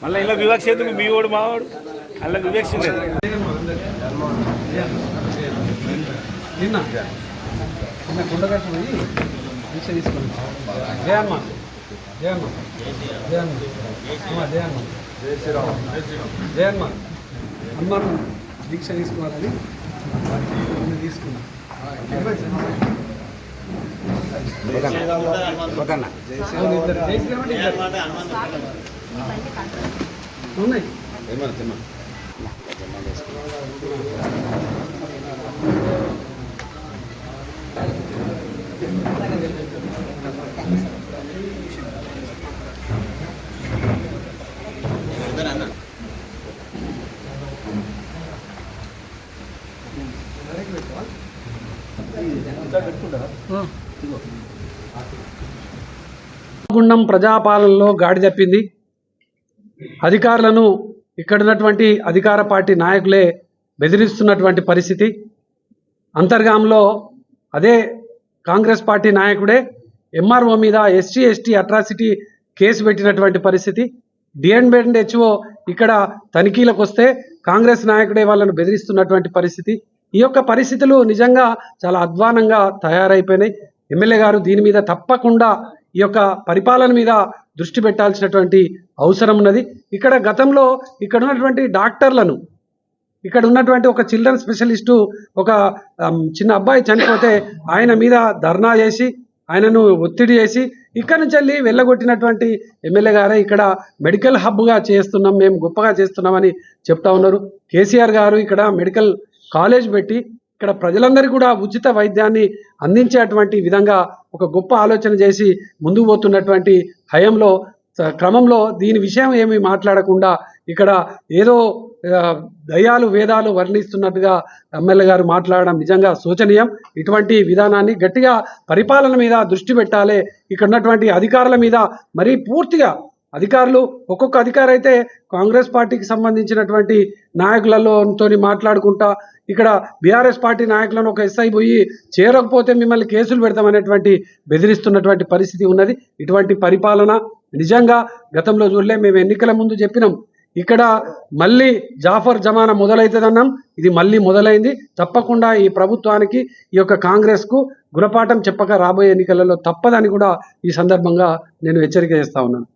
మళ్ళీ ఇలా వివక్ష ఎందుకు మీ వాడు మావాడు అలా వివక్ష లేదు. నిన్న కుండగట్టు పోయి దీక్ష తీసుకుని జయమ్మ జయమ్మ జయమ్మ జయమ్మ జయమ్మ అమ్మను దీక్ష తీసుకోవాలని తీసుకున్నా. ఉన్నాయి గుండం ప్రజాపాలనలో గాడి తప్పింది. అధికారులను ఇక్కడున్నటువంటి అధికార పార్టీ నాయకులే బెదిరిస్తున్నటువంటి పరిస్థితి. అంతర్గాంలో అదే కాంగ్రెస్ పార్టీ నాయకుడే ఎంఆర్ఓ మీద ఎస్సీ అట్రాసిటీ కేసు పెట్టినటువంటి పరిస్థితి. డిఎన్బిఎన్హెచ్ఓ ఇక్కడ తనిఖీలకు వస్తే కాంగ్రెస్ నాయకుడే వాళ్ళను బెదిరిస్తున్నటువంటి పరిస్థితి. ఈ యొక్క పరిస్థితులు నిజంగా చాలా అధ్వానంగా తయారైపోయినాయి. ఎమ్మెల్యే గారు దీని మీద తప్పకుండా ఈ యొక్క పరిపాలన మీద దృష్టి పెట్టాల్సినటువంటి అవసరం ఉన్నది. ఇక్కడ గతంలో ఇక్కడ ఉన్నటువంటి డాక్టర్లను, ఇక్కడ ఉన్నటువంటి ఒక చిల్డ్రన్ స్పెషలిస్టు ఒక చిన్న అబ్బాయి చనిపోతే ఆయన మీద ధర్నా చేసి ఆయనను ఒత్తిడి చేసి ఇక్కడ నుంచి వెళ్ళి వెళ్ళగొట్టినటువంటి ఎమ్మెల్యే గారే ఇక్కడ మెడికల్ హబ్గా చేస్తున్నాం, మేము గొప్పగా చేస్తున్నామని చెప్తా ఉన్నారు. కేసీఆర్ గారు ఇక్కడ మెడికల్ కాలేజ్ పెట్టి ఇక్కడ ప్రజలందరికీ కూడా ఉచిత వైద్యాన్ని అందించేటువంటి విధంగా ఒక గొప్ప ఆలోచన చేసి ముందుకు పోతున్నటువంటి హయంలో క్రమంలో దీని విషయం ఏమీ మాట్లాడకుండా ఇక్కడ ఏదో దయ్యాలు వేదాలు వర్ణిస్తున్నట్టుగా ఎమ్మెల్యే గారు మాట్లాడడం నిజంగా శోచనీయం. ఇటువంటి విధానాన్ని గట్టిగా పరిపాలన మీద దృష్టి పెట్టాలి. ఇక్కడ ఉన్నటువంటి అధికారుల మీద మరీ పూర్తిగా అధికారులు ఒక్కొక్క అధికారి అయితే కాంగ్రెస్ పార్టీకి సంబంధించినటువంటి నాయకులతో మాట్లాడుకుంటా ఇక్కడ బీఆర్ఎస్ పార్టీ నాయకులను ఒక ఎస్ఐ పోయి చేరకపోతే మిమ్మల్ని కేసులు పెడతామనేటువంటి బెదిరిస్తున్నటువంటి పరిస్థితి ఉన్నది. ఇటువంటి పరిపాలన నిజంగా గతంలో చూడలే. మేము ఎన్నికల ముందు చెప్పినాం ఇక్కడ మళ్ళీ జాఫర్ జమానా మొదలవుతుందన్నాం. ఇది మళ్ళీ మొదలైంది. తప్పకుండా ఈ ప్రభుత్వానికి ఈ యొక్క కాంగ్రెస్కు గుణపాఠం చెప్పక రాబోయే ఎన్నికలలో తప్పదని కూడా ఈ సందర్భంగా నేను హెచ్చరిక చేస్తా ఉన్నాను.